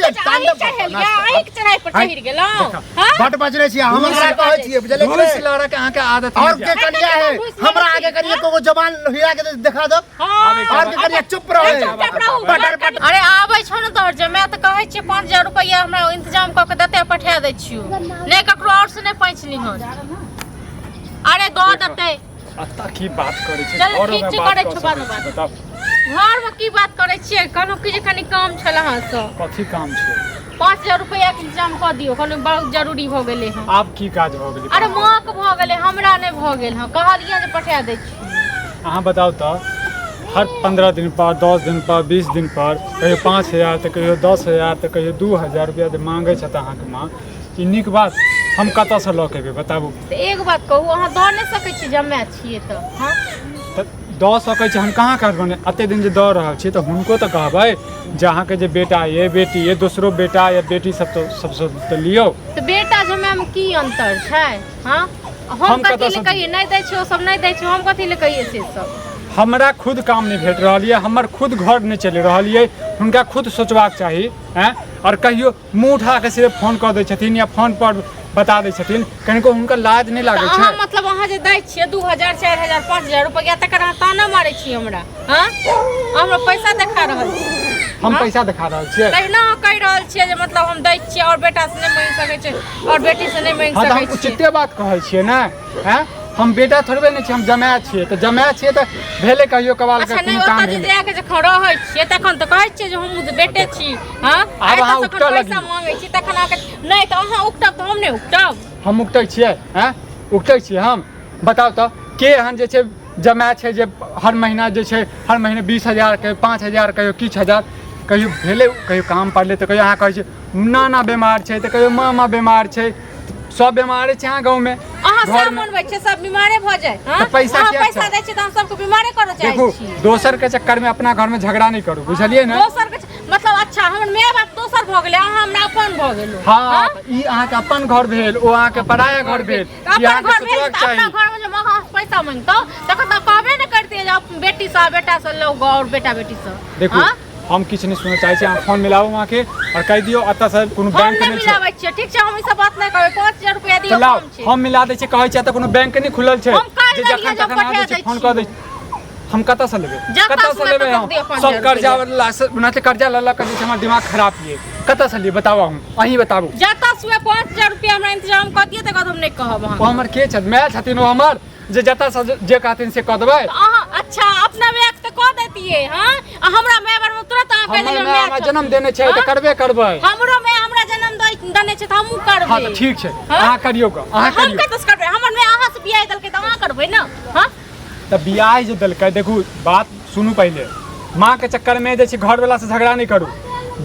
नृत्य तांडव चढ़ाई पर चढ़ गेलो बट बजरे छी हमरा कहै छी बुझले घूस लड़ा के आके आदत और के करिया है हमरा आगे करिए को जवान हिला के दिखा दो और के करिए चुप रहो अरे आबै छ न तोर जे मैं त कहै छी 5000 रुपया हमरा इंतजाम क के देते पठा दै छियो नै ककरो और से नै पैंच लिहन अरे दो देते अत्ता की बात करे छै चल और ठीक में छै बात करे कर छ बाद सकते में बताओ घर में की बात करे छियै कनो की जे कनी काम छला हां से कथी काम छै 5000 रुपया के इंतजाम क दियो कनो बहुत जरूरी भ गेले हां आप की काज भ गेलै अरे मां के भ गेले हमरा नै भ गेल हां कहलिए जे पठा दै छी अहाँ बताओ तो हर 15 दिन पर 10 दिन पर 20 दिन पर कहियो 5000 तो कहियो 10000 तो कहियो 2000 रुपया जे मांगे छत अहाँ के मां ई नीक बात हम कतऽ से लऽ के एबै बताबू तो एक बात कहू अहाँ दऽ नहि सकै छी जमे छियै तऽ हाँ दऽ सकै छी हम कहाँ करबै एते दिन जे दऽ रहल छी तऽ हुनको तऽ कहबै जे अहाँके जे बेटा ये बेटी ये दोसरो बेटा या बेटी सब तो सबसे तऽ लियौ तऽ बेटा जमे में की अंतर छै हाँ हम कथी ले कहिए नहीं दै छी ओ सब नहीं दै छी हम कथी ले कहिए से सब हमरा खुद काम नहीं भेट रहल ये हमर खुद घर नहीं चलि रहल ये हुनका खुद सोचबाक चाही हैं और कहियो मुँह उठा के सिर्फ फोन कऽ दै छथिन या फोन पर बता दै छथिन कनिको हुनका लाज नहीं लागै छै मतलब अहाँ जे दै छियै 2000 4000 5000 रुपया तकर अहाँ ताना मारै छी हमरा हाँ हमरा पैसा देखा रहल छी हम पैसा देखा रहल छियै तहिना कहि रहल छियै जे मतलब हम दै छियै और बेटा से नहीं मांग सकै छै और बेटी से नहीं मांग सकै हम उचिते बात कहै छियै ने हैं हम बेटा थोड़बे नहीं छी हम जमाय छियै तऽ जमाय छियै तऽ भेले कहियो कबाल के कोनो काम नहीं अच्छा नहीं खड़ा रहै छियै तखन तऽ कहै छियै जे हम बेटे छी हां आब अहाँ उक्टा पैसा मांगै छी तखन अहाँ नहीं तऽ अहाँ उक्टब तऽ हम नहीं उक्टब हम उक्टै छियै हैं उक्टै छियै हम बताउ तऽ के एहन जे छै जमाय छै जे हर महीना जे छै हर महीने 20000 के 5000 कहियो किछ हजार कहियो भेले कहियो काम पड़ले तऽ कहियो अहाँ कहै छै नाना बीमार छै तऽ कहियो मामा बीमार छै सब बीमारे छै अहाँ गाँव में अहाँ सब मनबै छै सब बीमारे भ जाय हां पैसा पैसा दै छै त हम सबको बीमारे करै चाहै छी देखो दोसर के चक्कर में अपना घर में झगड़ा नहीं करू बुझलिए ना दोसर के मतलब अच्छा हमर माय बाप दोसर भ गेलै अहाँ हमरा अपन भ गेलौ हां ई अहाँ के अपन घर भेल ओ अहाँ के पराया घर भेल ई अहाँ के सोचबाक चाही अपना घर में जे मां पैसा मांगतो तखन त कहबे न करतिए जे बेटी सा बेटा से लो और बेटा बेटी से देखो हम किछ नहीं सुनना चाहे छी अहाँ फोन मिलाओ वहां के और कह दियो अत्ता से कोनो बैंक नहीं छै मिलाबै छियै ठीक छै हम ई सब बात नहीं कहबै 5000 रुपया दियौ कम छै हम मिला दै छी कहै छै त कोनो बैंक नहीं खुलल छै जे जखन तखन अहाँ जे फोन कर दै हम कतऽ से लेबै कतऽ से लेबै हम सब कर्जा वाला बनाते कर्जा लला कर हमर दिमाग खराब ये कतऽ से लिए बताओ हम अहीं बताबू जतऽ से 5000 रुपया हमरा इंतजाम क दिए त हम नहीं कहब ओ हमर के छ मैं छथिन ओ हमर जे जतऽ से जे कहथिन से क देबै अच्छा अपना बैग त क देतिए हां हमरा माय बार में तुरंत आ कह दियौ हमरा जन्म देने छै त करबे करबै हमरो माय हमरा जन्म देने छै त हमहु करबै हां त ठीक छै अहाँ करियौ अहाँ करियौ हम कतऽ से करबै हमर माय अहाँ से बियाह देलकै त अहाँ करबै न हां त बियाह जे देलकै देखू बात सुनू पहले माँ के चक्कर में जे छै घर वाला से झगड़ा नहीं करू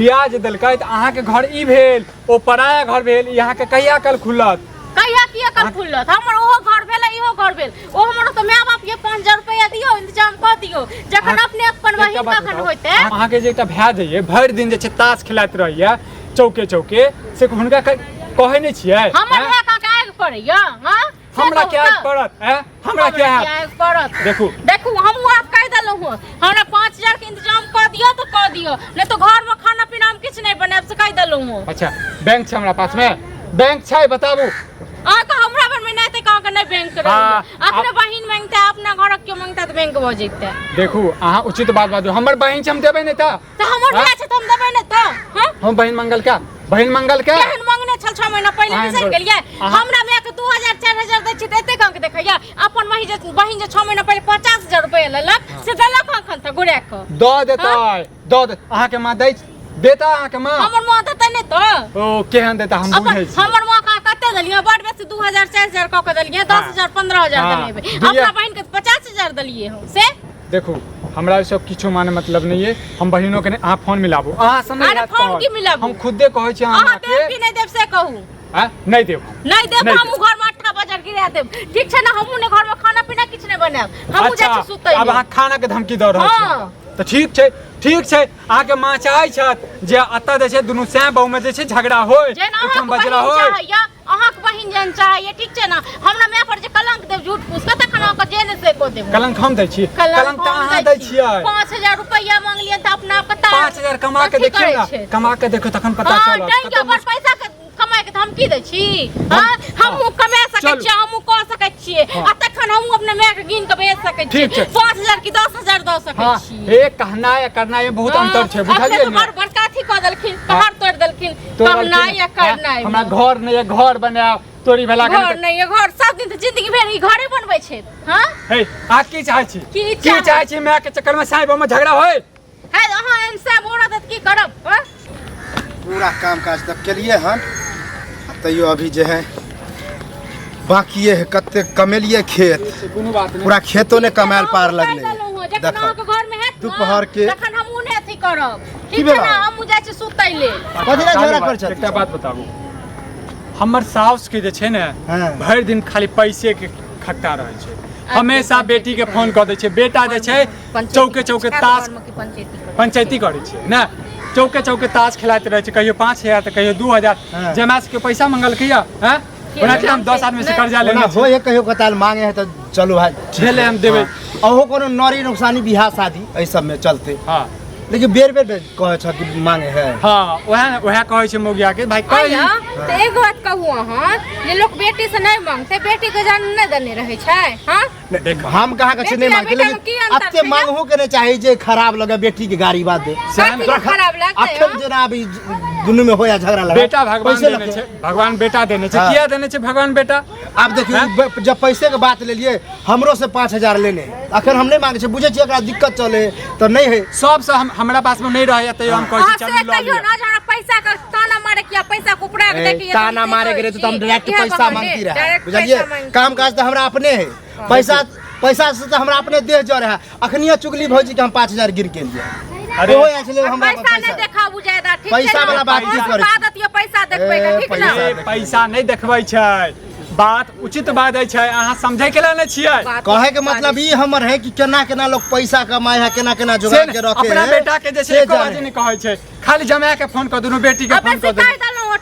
बियाह जे देलकै त अहाँ के घर ई भेल ओ पराया घर भेल यहाँ के कहिया कल खुलत कहिया किया कल खुलत हमर ओहो घर भेल इहो घर भेल ओ हमर त माय बाप ये 5000 रुपया दियो इंतजाम क दियो जखन अपने अपन वही तखन होइते अहाँ के जे एकटा भए जाइए भरि दिन जे छै ताश खेलाइत रहैया चौके चौके से हुनका कहै नहीं छियै हमर भए का आग पड़ैया हां हमरा क्या आग पड़त हैं हमरा क्या आग पड़त देखू देखू हम आप कह देलौ हूं हमरा 5000 के इंतजाम क दियो तो क दियो नहीं तो घर में खाना पीना हम किछ नहीं बनाब से कह देलौ हूं अच्छा बैंक छै हमरा पास में बैंक छै बताबू आ का हमरा पर में नहीं ते का नहीं बैंक रह अपने बहिन मांगता अपना घर के मांगता त बैंक भ जइते देखू अहाँ उचित बात बाजू हमर बहिन छै हम देबै नहीं त हमर बियाह छै त हम देबै नहीं त हां हम बहिन मंगल का बहिन मंगल के बहिन मांगने छल 6 महीना पहले बिसर गेलिए हमरा में के 2000 4000 दै छी त एते काम के देखैया अपन बहिन जे 6 महीना पहले 50000 रुपया लेलक से देलक अखन त गुड़े के द देतै द अहाँ के मां दै देता अहाँ के मां हमर मां देतै नहीं त ओ केहन देता हम बुझै छी हमर मां का कते देलिए बड़ बेसी 2000 4000 क के देलिए 10000 15000 देलिए अपना बहिन के 50000 देलिए हम से देखू हमरा सब किछो माने मतलब नहीं है हम बहिनों के अहाँ फोन मिलाबू अहाँ समझ अरे फोन की मिलाबू हम खुदे कहै छी अहाँ देब कि नहीं देब से कहू हां नहीं देब हम घर में 8 बजे गिरा देब ठीक छै ना हमहु ने घर में खाना पीना किछ नहीं बनाब हमहु जा छी सुतै अब अहाँ खाना के धमकी द रहल छी त ठीक छै अहाँ के मां चाहै छत जे अत्ता जे छै दुनु सै बहु में जे छै झगड़ा होय हम बजरा होय अहाँ के बहिन जन चाहिए ठीक छै ना हमरा मैं पर जे कलंक देव झूठ पूछ के तखन अहाँ के जेने से को देब कलंक हम दै छी कलंक त अहाँ दै छियै 5000 रुपया मांगलिए त अपना पता 5000 कमा के देखियो ना कमा के देखो तखन पता चलत हां के ऊपर पैसा कमाए के हम की दै छी हां हम कमा सकै छी हम क सकै छी आ तखन हम अपने माय के गिन के बेच सकै छी 5000 की 10000 द सकै छी एक कहना या करना में बहुत अंतर छै बुझलिए ना बड़ बड़का थी क देलखिन पहाड़ तोड़ देलखिन कहना या करना हमरा घर नै घर बनाओ तोरी भेला घर नै घर सब दिन त जिंदगी भर ई घरे बनबै छै हां हे आ की चाहै छी की चाहै छी माय के चक्कर में साहिब में झगड़ा होय है अहाँ इनसे बोरा त की करब पूरा काम काज तक के लिए हन तैयो अभी जो है बाकी है कते कमेलिए खेत पूरा खेतों ने कमाल पार लगले दोपहर के तखन हम उन्हें अथी करब ठीक है ना हम जाय छी सुतै ले कथि ना झगड़ा कर छ एकटा बात बताबू हमर साउस के जे छै ने भर दिन खाली पैसे के खट्टा रहै छै हमेशा बेटी के फोन क दै छै बेटा जे छै चौके चौके ताश पंचायती करै छै ना चौके चौके ताश खिलाते रहे कहियो 5000 तो कहियो 2000 जमा के पैसा मंगलकै हैं ओनाते हम 10 आदमी से कर्जा लेने हो ये कहियो कताल मांगे है तो चलो भाई झेले हम देबे ओहो कोनो नरी नुकसानी बियाह शादी ए सब में चलते हां लेकिन बेर बेर कहे छ कि मांगे है हां ओहे कहे छै मोगिया के भाई कह त एक बात कहू अहाँ जे लोग बेटी से नहीं मांगते बेटी के जान नहीं देने रहे छै हां देख हम कहा के नहीं मांगते लेकिन अत्ते मांगहो के नहीं चाहिए जे खराब लगे बेटी के गाड़ी बात दे खराब लगते अखन जना अभी दुनु में होया झगड़ा लगा बेटा भगवान देने छै भगवान बेटा देने छै किया देने छै भगवान बेटा आप देखियो जब पैसे के बात ले लिए हमरो से 5000 लेने अखन हम नहीं मांगे छै बुझे छी एकरा दिक्कत चले तो नहीं है सब से हमरा पास में नहीं रहे त हम कहै छी चल लो ना हमरा पैसा का ताना मारे किया पैसा कुपड़ा के देखिए ताना मारे के रे तो हम डायरेक्ट पैसा मांगती रहे बुझलिए काम काज तो हमरा अपने है पैसा से तो हमरा अपने देह जड़ है अखनिया चुगली भौजी के हम 5000 गिर के लिए अरे हमरा पैसा नहीं देखाबू ज्यादा ठीक है पैसा वाला बात की करे आदत ये पैसा देखबै के ठीक ना पैसा नहीं देखबै छै बात उचित बात है अहाँ समझे के लाने छियै कहे के मतलब ई हमर है कि केना केना लोग पैसा कमाए है केना केना जुगाड़ के रखे अपना बेटा के जैसे एको बात नहीं कहै छै खाली जमा के फोन कर दुनु बेटी के फोन कर दे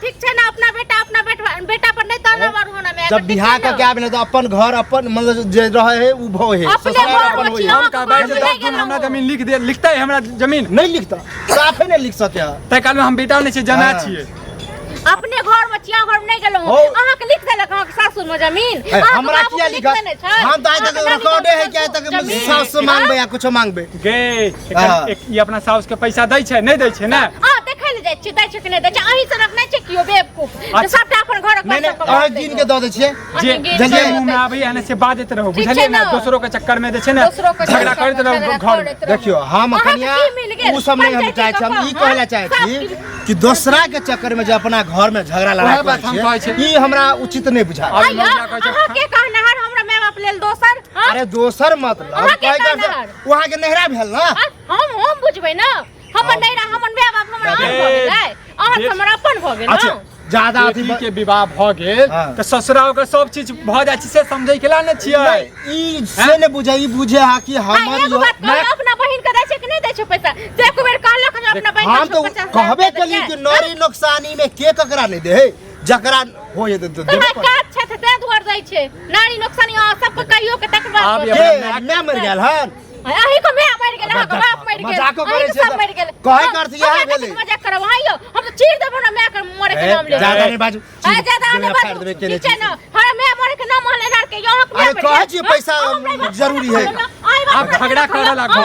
ठीक छै ना अपना बेटा पर नहीं ताना मारू ना मैं जब बिहार का क्या बने तो अपन घर अपन मतलब जे रहे है उ भो है ससुराल अपन होई हम का भाई 10 गुण हमरा जमीन लिख दे लिखता है हमरा जमीन नहीं लिखता साफे नहीं लिख सके तै काल में हम बेटा नहीं छै जमा छियै अपने घर में चिया घर में नहीं गेलो अहाँ के लिख देलक अहाँ के सासुर में जमीन हमरा किया लिखा हम तो आज तक रिकॉर्ड है क्या तक सास से मांगबे या कुछ मांगबे गे एक ई अपना सास के पैसा दै छै नहीं दै छै ना हां देखै ले जाय छी दै छै कि नहीं दै छै अहीं से रखने छै कियो बेवकूफ तो सबटा अपन घर नहीं अहाँ गिन के द दै छियै जे मुंह में आबै आने से बात देते रहो बुझलिए ना दूसरों के चक्कर में दे छै ना झगड़ा करते रहो घर देखियो हम कनिया उ सब नहीं हम चाहे छी हम ई कहला चाहे छी कि दूसरा के चक्कर में जे अपना घर में झगड़ा लड़ा छै ई हमरा उचित नहीं बुझा अहाँ के कहना है हमरा माय बाप लेल दोसर अरे दोसर मतलब कह के वहां के नहरा भेल ना हम बुझबै ना हमर नहरा हमर माय बाप हमरा अपन भ गेलै अहाँ हमर अपन भ गेल ना ज्यादा अथी के विवाह भ गेल त ससुराल के सब चीज भ जाय छै से समझै के ला नै छियै ई से ने बुझै ई बुझे हा कि हमर मैं अपना बहिन के दै छै कि नहीं दै छै पैसा से एक बेर कहलक जे अपना बहिन हम तो कहबे कली कि नरी नुकसानी में के ककरा नहीं दे जकरा हो जे तो देबे काट छै ते दुआर दै छै नारी नुकसानी सब के कहियो के तकबा मैं मर गेल हन अही को मैं मर गेल अहाँ के बाप मर गेल मजाक करे छै सब मर गेल कहे करत यह गेलै मजाक करब आइयो हम तो चीर देबो ना मैं कर मरे के नाम ले ज्यादा नहीं बाजू ज्यादा नहीं बाजू ठीक है ना हां मैं मरे के नाम ले लड़ के यहाँ के अरे कहे छी पैसा जरूरी है अब झगड़ा करे लागो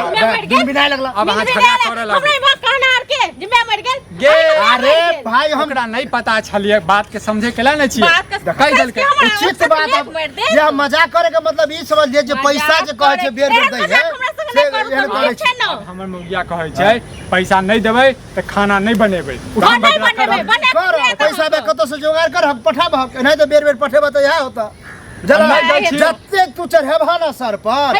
दिन बिना लगला अब अहाँ झगड़ा करे लागो हमरा बात कहना आर के जे मैं मर गेल गे अरे भाई हमरा नहीं पता छलिए बात के समझे के ला नहीं छियै कह देल के उचित बात अब ये मजाक करे के मतलब ई समझ ले जे पैसा जे कहे छै बेर बेर दै है हमर मुखिया कहै छै पैसा नहीं देबै त खाना नहीं बनेबै पैसा बे कतो से जोगाड़ कर हम पठाब नहीं तो बेर बेर पठेबा तो यह होता जत्ते तू चढ़ेबा ना सर पर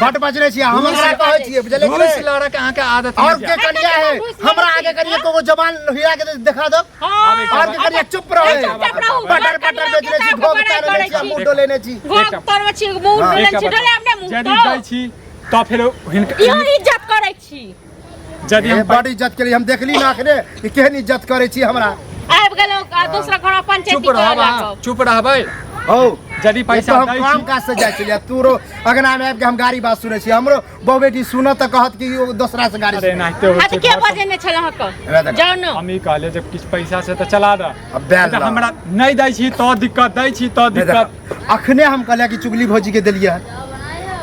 बट बजरे छी हमरा कहै छी बुझले घूस लड़ा के अहाँ के आदत और के कनिया है हमरा आगे करिए को जवान हिला के दिखा दो और के करिए चुप रहो बटर बटर बेचले छी भोग तारे छी मुंह डोलेने छी तर में छी मुंह डोले छी डोले हमने मुंह जदी दै छी तो फिर इज्जत करै छी यदि हम बड़ी इज्जत के लिए हम देखली ना अखने कि केहन इज्जत करे छी हमरा आबि गेलो दूसरा घर पंचायती चुप रहबा चुप रहबै हो यदि पैसा हम दै काम छी काज से जाइ छलिए तूरो अगना में आबि के हम गाड़ी बात सुनै छी हमरो बहु बेटी सुनत त कहत कि दूसरा से गाड़ी अरे नाहिते होइ अच्छा छै के बजेने छल अहाँके जाउ न हम ई कहले जब किछ पैसा से त चला द अब बैल ला। हमरा नहीं दै छी तो दिक्कत दै छी तो दिक्कत अखने हम कहलिए कि चुगली भौजी के देलिए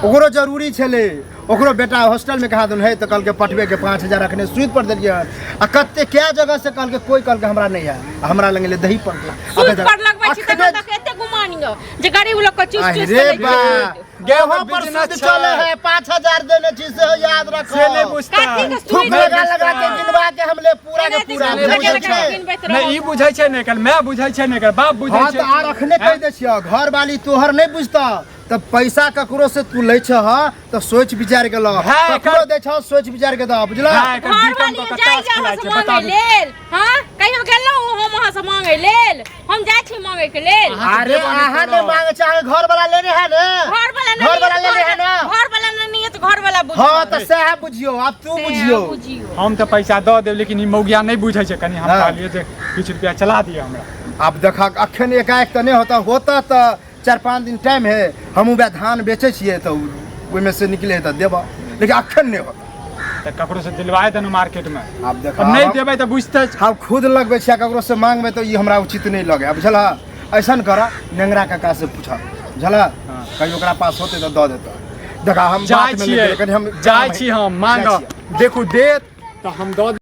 ओकरो जरूरी छले ओकरो बेटा हॉस्टल में कहा दुन है तो कल के पटवे के 5000 रखने सूद पर दिलिए आ कते क्या जगह से कल के कोई कल के हमरा नहीं है हमरा लंगे ले दही पर के सूद पर लगबै छी त कते गुमानियो जे गरीब लोग को चूस चूस अरे बा गेहूं पर बिजनेस सूद चले है 5000 देने छी से याद रखो से नहीं बुझता थूक लगा लगा के गिनवा के हमले पूरा के पूरा बुझै छै नहीं ई बुझै छै नहीं कल मैं बुझै छै नहीं कल बाप बुझै हां छै त आर अखने कह दे छियो घर वाली तोहर नहीं बुझता तब पैसा ककरो से तू ले छ ह तो सोच विचार के ल ककरो दे छ सोच विचार के द बुझला घर वाली जाई जा से मांगे लेल हां कहियो गेलौ हम वहां से मांगे लेल हम जाय छी मांगे के लेल अरे आहा ने मांगे चाहे घर वाला लेने है ना घर वाला लेने है ना घर वाला नहीं है तो घर वाला बुझ हां त सह बुझियो अब तू बुझियो हम तो पैसा द देब लेकिन ई मौगिया नहीं बुझै छै कनी हम कहलिए जे किछ रुपया चला दिए हमरा अब देखा अखन एकाएक त नहीं होता त 4-5 दिन टाइम है हम उ धान बेचे छिए तो ओइ में से निकले त देबा लेकिन अखन नहीं होता त ककरो से दिलवाए देनु मार्केट में अब देखा नहीं देबै त बुझते हम खुद लगबे छिया ककरो से मांगबे तो ई हमरा उचित नहीं लगे बुझला ऐसन कर नेंगरा काका से पूछा बुझला कहीं ओकरा पास होते तो द देता देखा हम जाय छी हम मांग देखू देत त हम द